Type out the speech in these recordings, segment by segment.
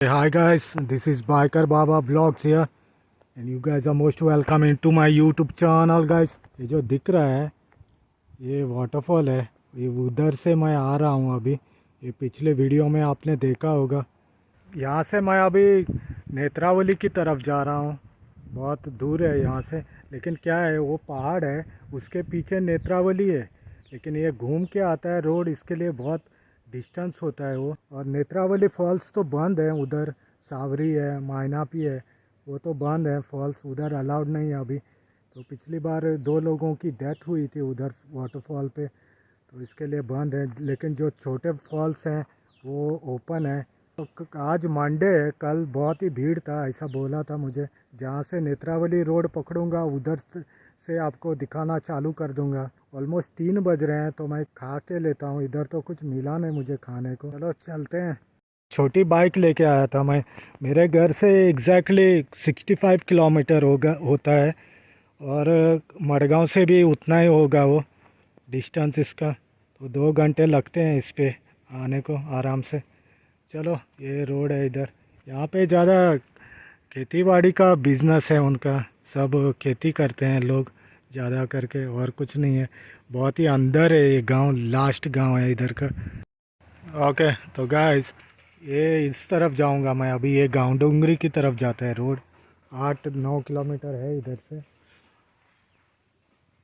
Hi guys, this is Biker Baba Vlogs here and you guys are most welcome into my YouTube channel guys। ये जो दिख रहा है ये waterfall है, ये उधर से मैं आ रहा हूँ अभी। ये पिछले वीडियो में आपने देखा होगा। यहाँ से मैं अभी नेत्रावली की तरफ जा रहा हूँ। बहुत दूर है यहाँ से, लेकिन क्या है वो पहाड़ है, उसके पीछे नेत्रावली है, लेकिन ये घूम के आता है रोड, इसके लिए बहुत डिस्टेंस होता है वो। और नेत्रावली फॉल्स तो बंद है, उधर सावरी है, मायनापी है, वो तो बंद है फॉल्स, उधर अलाउड नहीं है अभी। तो पिछली बार 2 लोगों की डेथ हुई थी उधर वाटरफॉल पे, तो इसके लिए बंद है। लेकिन जो छोटे फॉल्स हैं वो ओपन है। तो आज मंडे है, कल बहुत ही भीड़ था ऐसा बोला था मुझे। जहाँ से नेत्रावली रोड पकड़ूंगा उधर से आपको दिखाना चालू कर दूंगा। ऑलमोस्ट 3 बज रहे हैं, तो मैं खा के लेता हूँ। इधर तो कुछ मिला नहीं मुझे खाने को, चलो चलते हैं। छोटी बाइक लेके आया था मैं। मेरे घर से एग्जैक्टली 65 किलोमीटर होता है, और मडगांव से भी उतना ही होगा वो डिस्टेंस इसका। तो 2 घंटे लगते हैं इस पे आने को आराम से। चलो ये रोड है इधर। यहाँ पे ज़्यादा खेतीबाड़ी का बिजनेस है उनका, सब खेती करते हैं लोग ज़्यादा करके, और कुछ नहीं है। बहुत ही अंदर है ये गांव, लास्ट गांव है इधर का। ओके तो गाइस, ये इस तरफ जाऊंगा मैं अभी। ये गांव डूंगरी की तरफ जाता है रोड, 8-9 किलोमीटर है इधर से।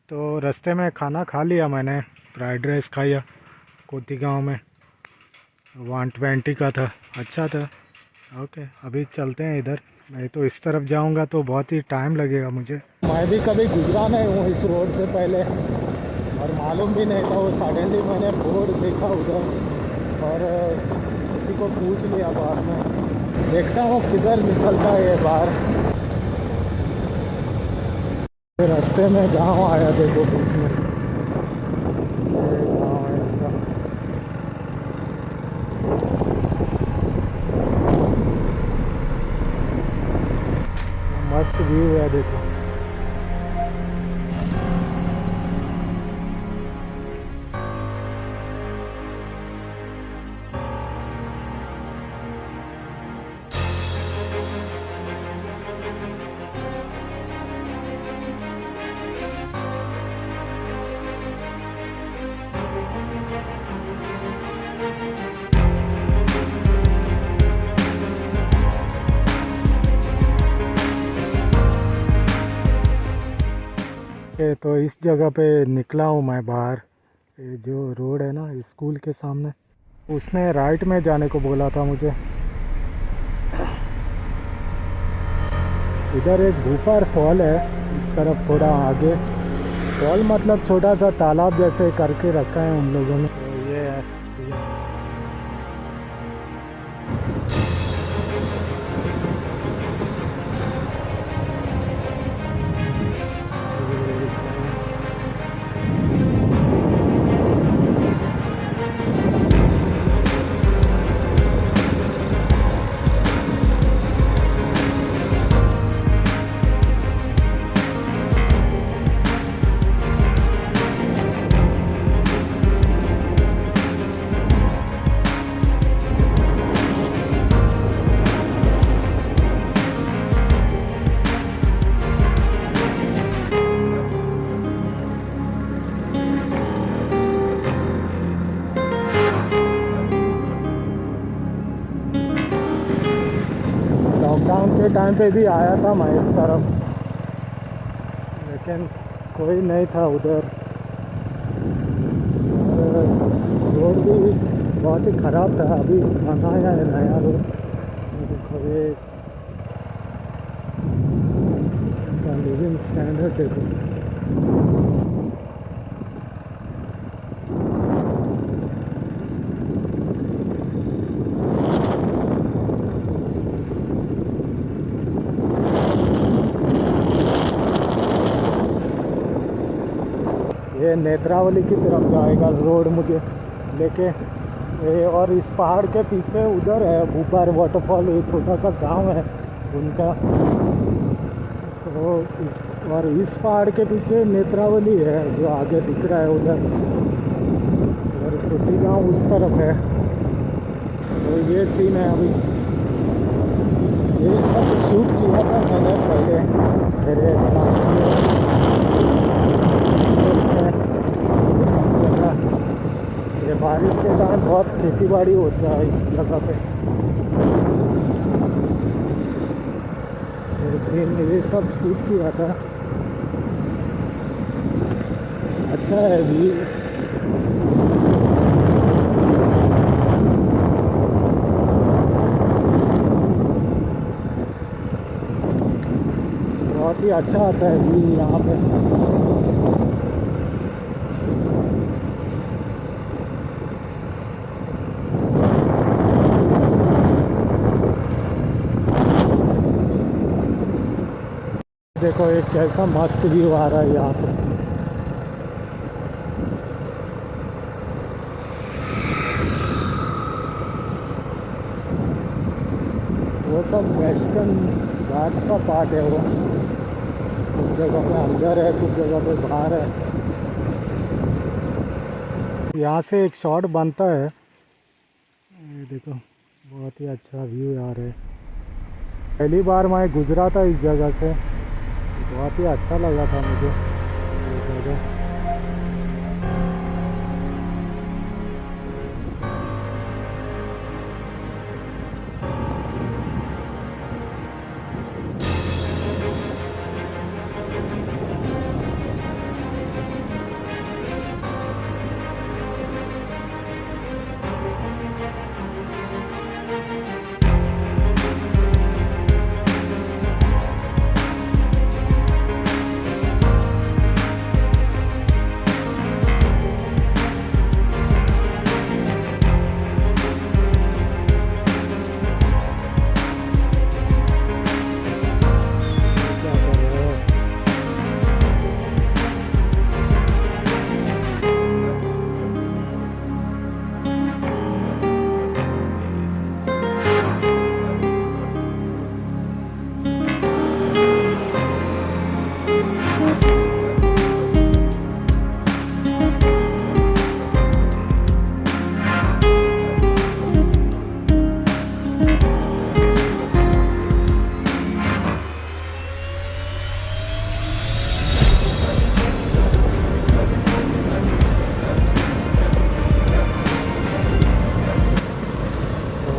तो रास्ते में खाना खा लिया मैंने, फ्राइड राइस खाया कोती गांव में, 120 का था, अच्छा था। ओके अभी चलते हैं इधर। मैं तो इस तरफ जाऊंगा तो बहुत ही टाइम लगेगा मुझे। मैं भी कभी गुजरा नहीं हूँ इस रोड से पहले, और मालूम भी नहीं था। वो सडनली मैंने बोर्ड देखा उधर, और किसी को पूछ लिया बाद में। देखता हूँ किधर निकलता है ये बाहर। रास्ते में गांव आया, देखो बीच में ये गांव है इनका। मस्त व्यू है देखो। तो इस जगह पे निकला हूँ मैं बाहर। ये जो रोड है ना स्कूल के सामने, उसने राइट में जाने को बोला था मुझे। इधर एक भूपार फॉल है, इस तरफ थोड़ा आगे। फॉल मतलब छोटा सा तालाब जैसे करके रखा है उन लोगों ने। तो ये है सीन। लॉकडाउन के टाइम पे भी आया था मैं इस तरफ, लेकिन कोई नहीं था उधर। रोड भी बहुत ही ख़राब था, अभी बनाया है नया रोड। देखो ये लिविंग स्टैंडर्ड देखो। ये नेत्रावली की तरफ जाएगा रोड मुझे लेके। और इस पहाड़ के पीछे उधर है भूपार वाटरफॉल, ये छोटा सा गांव है उनका। तो इस पहाड़ के पीछे नेत्रावली है जो आगे दिख रहा है उधर, और कोती गांव उस तरफ है। तो ये सीन है अभी। ये सब शूट किया था मैंने पहले मेरे लास्ट ईयर में। ये सब जगह ये बारिश के कारण बहुत खेती बाड़ी होता है इस जगह पे। ये सीन ये सब शूट किया था। अच्छा है भी। बहुत ही अच्छा आता है व्यू यहाँ पे। देखो एक कैसा मस्त व्यू आ रहा है यहाँ से। वो सब वेस्टर्न घाट्स का पार्ट है वो। कुछ जगह पे अंदर है, कुछ जगह पे बाहर है। यहाँ से एक शॉट बनता है। ये देखो बहुत ही अच्छा व्यू यार है। पहली बार मैं गुजरा था इस जगह से, बहुत ही अच्छा लगा था मुझे ये जगह।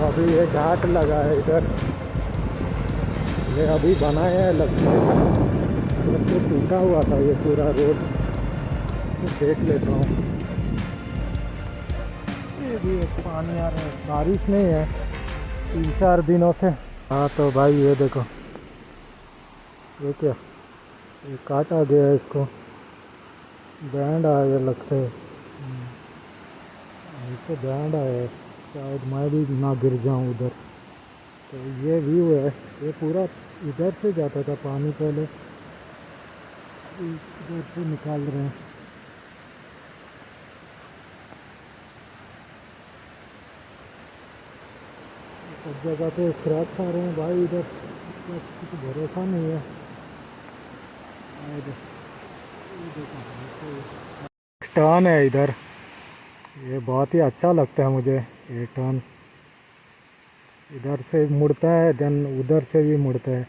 अभी ये घाट लगा है इधर, ये अभी बनाया है लगता है। इससे टूटा हुआ था ये पूरा रोड। तो देख लेता हूँ। ये भी एक पानी आ रहा है, बारिश नहीं है 3-4 दिनों से। हाँ तो भाई ये देखो, ये क्या, ये काटा गया है इसको, बैंड आ गया लगता है। इसको बैंड आया है, शायद मैं भी ना गिर जाऊं उधर। तो ये व्यू है, ये पूरा इधर से जाता था पानी, पहले इधर से निकाल रहे हैं। सब जगह पे क्रैक्स आ रहे हैं भाई, इधर कुछ भरोसा नहीं है। टर्न है इधर, ये बहुत ही अच्छा लगता है मुझे। ये टर्न इधर से मुड़ता है, देन उधर से भी मुड़ता है।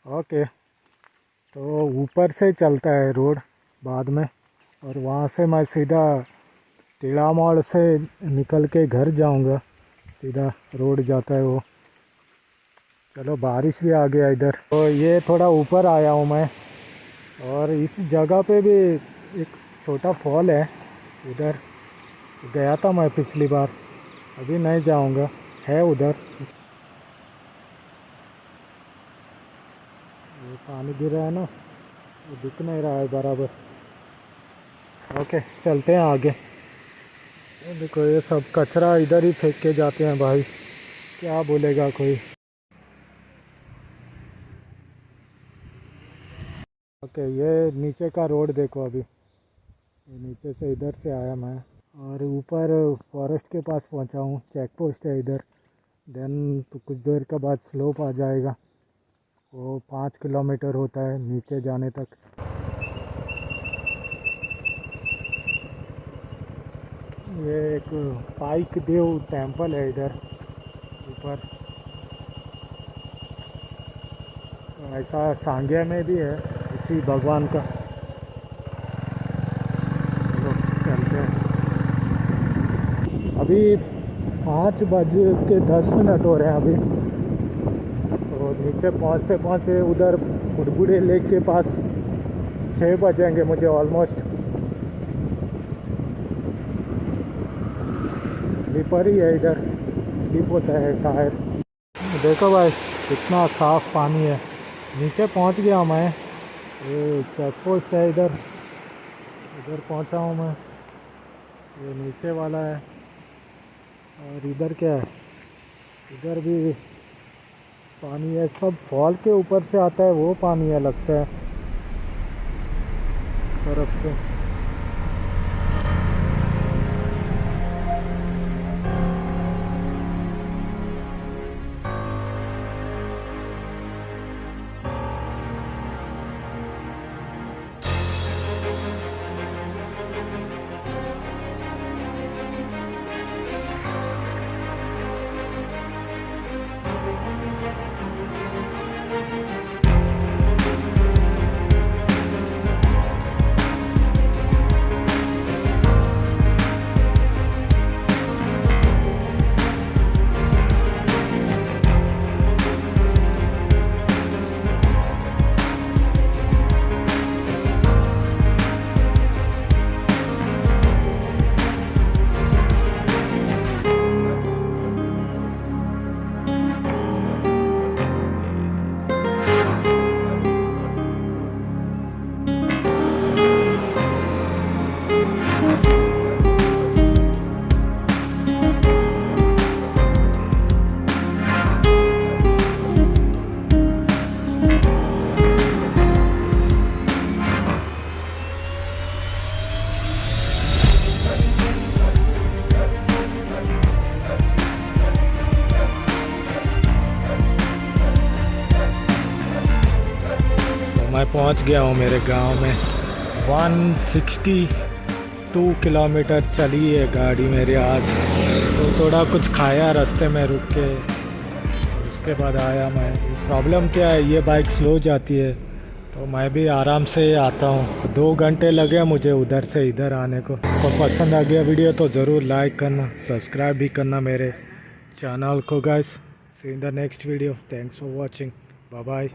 ओके, तो ऊपर से चलता है रोड बाद में, और वहाँ से मैं सीधा तिड़ा मोड़ से निकल के घर जाऊँगा। सीधा रोड जाता है वो। चलो बारिश भी आ गया इधर, तो ये थोड़ा ऊपर आया हूँ मैं। और इस जगह पे भी एक छोटा फॉल है, उधर गया था मैं पिछली बार, अभी नहीं जाऊँगा, है उधर। ये पानी गिर रहा है ना, वो दिख नहीं रहा है बराबर। ओके चलते हैं आगे। ये देखो ये सब कचरा इधर ही फेंक के जाते हैं भाई, क्या बोलेगा कोई। ओके ये नीचे का रोड देखो अभी, ये नीचे से इधर से आया मैं, और ऊपर फॉरेस्ट के पास पहुंचा हूँ। चेक पोस्ट है इधर, देन तो कुछ देर के बाद स्लोप आ जाएगा, वो 5 किलोमीटर होता है नीचे जाने तक। ये एक पाइक देव टेम्पल है इधर ऊपर। ऐसा सांग्या में भी है इसी भगवान का। चलो चलते हैं। अभी 5:10 हो रहे हैं अभी। तो नीचे पहुंचते पहुंचते उधर बुड़बुड़े लेक के पास 6 बजेंगे मुझे ऑलमोस्ट। स्लीपर ही है इधर, स्लिप होता है टायर। देखो भाई कितना साफ़ पानी है। नीचे पहुंच गया मैं। ये चेक पोस्ट है इधर, इधर पहुंचा हूँ मैं। ये नीचे वाला है। और इधर क्या है, इधर भी पानी है। सब फॉल के ऊपर से आता है वो पानी है लगता है इस तरफ से। मैं पहुंच गया हूं मेरे गांव में। 162 किलोमीटर चली है गाड़ी मेरी आज। तो थोड़ा कुछ खाया रास्ते में रुक के, उसके बाद आया मैं। प्रॉब्लम क्या है, ये बाइक स्लो जाती है तो मैं भी आराम से आता हूँ। 2 घंटे लगे मुझे उधर से इधर आने को। तो पसंद आ गया वीडियो तो ज़रूर लाइक करना, सब्सक्राइब भी करना मेरे चैनल को guys. See in the next video. Thanks for watching. Bye bye.